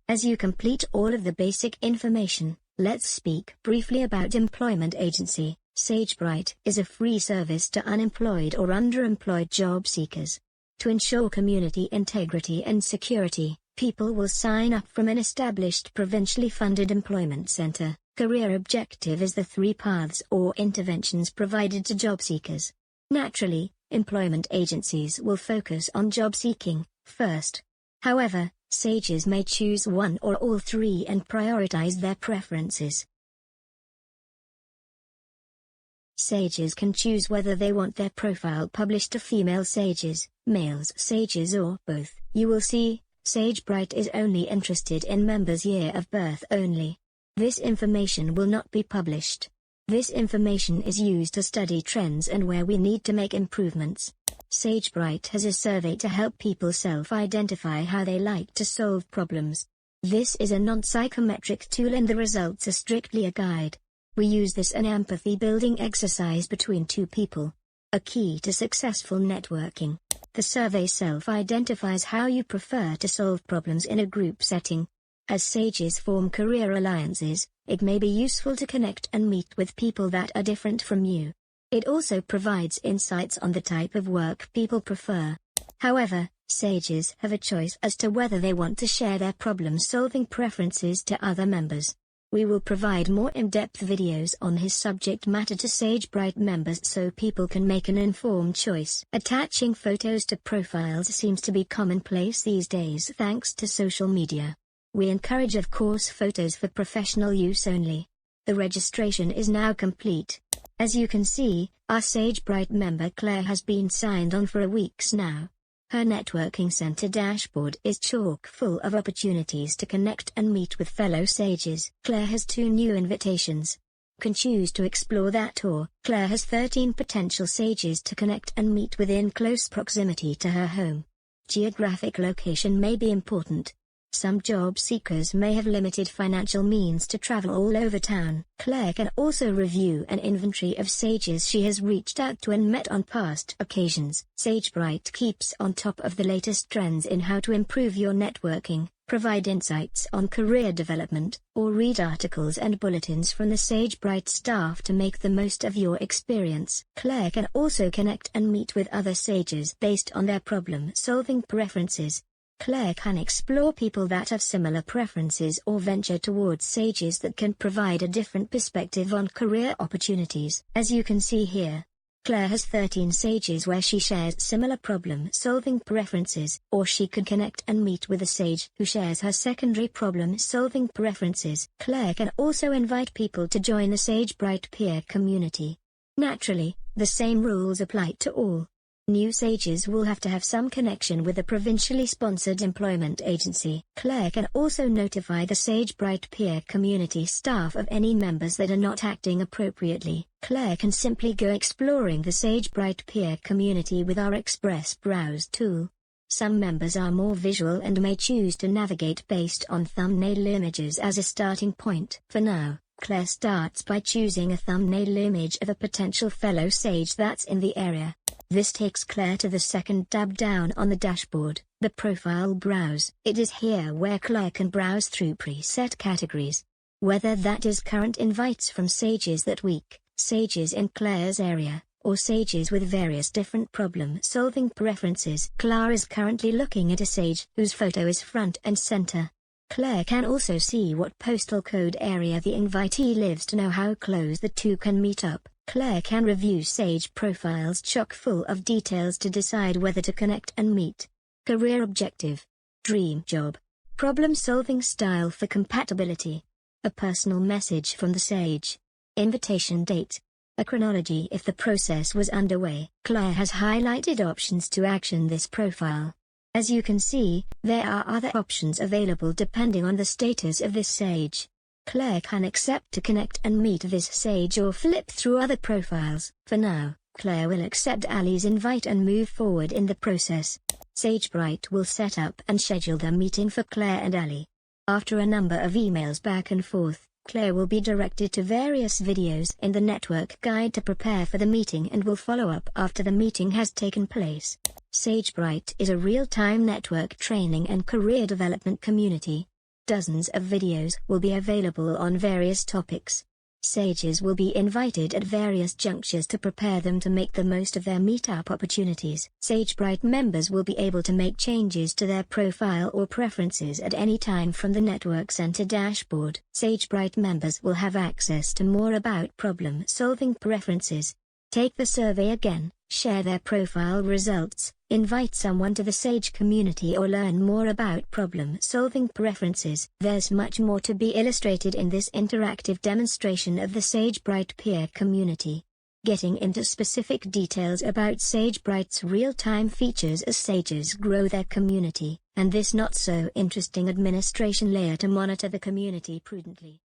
As you complete all of the basic information, let's speak briefly about employment agency. Sagebrite is a free service to unemployed or underemployed job seekers. To ensure community integrity and security, people will sign up from an established provincially funded employment center. Career objective is the 3 paths or interventions provided to job seekers. Naturally, employment agencies will focus on job seeking first. However, Sages may choose one or all 3 and prioritize their preferences. Sages can choose whether they want their profile published to female Sages, males Sages, or both. You will see, Sagebrite is only interested in members' year of birth only. This information will not be published. This information is used to study trends and where we need to make improvements. Sagebrite has a survey to help people self-identify how they like to solve problems. This is a non-psychometric tool and the results are strictly a guide. We use this an empathy-building exercise between 2 people. A key to successful networking. The survey self-identifies how you prefer to solve problems in a group setting. As Sages form career alliances, it may be useful to connect and meet with people that are different from you. It also provides insights on the type of work people prefer. However, Sages have a choice as to whether they want to share their problem-solving preferences to other members. We will provide more in-depth videos on his subject matter to Sagebrite members so people can make an informed choice. Attaching photos to profiles seems to be commonplace these days thanks to social media. We encourage, of course, photos for professional use only. The registration is now complete. As you can see, our Sagebrite member Claire has been signed on for weeks now. Her networking center dashboard is chock full of opportunities to connect and meet with fellow Sages. Claire has 2 new invitations. Can choose to explore that, or Claire has 13 potential Sages to connect and meet within close proximity to her home. Geographic location may be important. Some job seekers may have limited financial means to travel all over town. Claire can also review an inventory of Sages she has reached out to and met on past occasions. Sagebrite keeps on top of the latest trends in how to improve your networking, provide insights on career development, or read articles and bulletins from the Sagebrite staff to make the most of your experience. Claire can also connect and meet with other Sages based on their problem-solving preferences. Claire can explore people that have similar preferences or venture towards Sages that can provide a different perspective on career opportunities. As you can see here, Claire has 13 Sages where she shares similar problem-solving preferences, or she could connect and meet with a Sage who shares her secondary problem-solving preferences. Claire can also invite people to join the Sagebrite peer community. Naturally, the same rules apply to all. New Sages will have to have some connection with a provincially sponsored employment agency. Claire can also notify the Sagebrite peer community staff of any members that are not acting appropriately. Claire can simply go exploring the Sagebrite peer community with our Express Browse tool. Some members are more visual and may choose to navigate based on thumbnail images as a starting point. For now, Claire starts by choosing a thumbnail image of a potential fellow Sage that's in the area. This takes Claire to the second tab down on the dashboard, the Profile Browse. It is here where Claire can browse through preset categories. Whether that is current invites from Sages that week, Sages in Claire's area, or Sages with various different problem-solving preferences. Claire is currently looking at a Sage whose photo is front and center. Claire can also see what postal code area the invitee lives to know how close the two can meet up. Claire can review Sage profiles chock full of details to decide whether to connect and meet. Career objective. Dream job. Problem-solving style for compatibility. A personal message from the Sage. Invitation date. A chronology if the process was underway. Claire has highlighted options to action this profile. As you can see, there are other options available depending on the status of this Sage. Claire can accept to connect and meet this Sage or flip through other profiles. For now, Claire will accept Ali's invite and move forward in the process. Sagebrite will set up and schedule the meeting for Claire and Ali. After a number of emails back and forth, Claire will be directed to various videos in the network guide to prepare for the meeting and will follow up after the meeting has taken place. Sagebrite is a real-time network training and career development community. Dozens of videos will be available on various topics. Sages will be invited at various junctures to prepare them to make the most of their meetup opportunities. Sagebrite members will be able to make changes to their profile or preferences at any time from the Network Center dashboard. Sagebrite members will have access to more about problem-solving preferences. Take the survey again, share their profile results, invite someone to the Sage community or learn more about problem-solving preferences. There's much more to be illustrated in this interactive demonstration of the Sagebrite peer community. Getting into specific details about Sagebrite's real-time features as Sages grow their community, and this not-so-interesting administration layer to monitor the community prudently.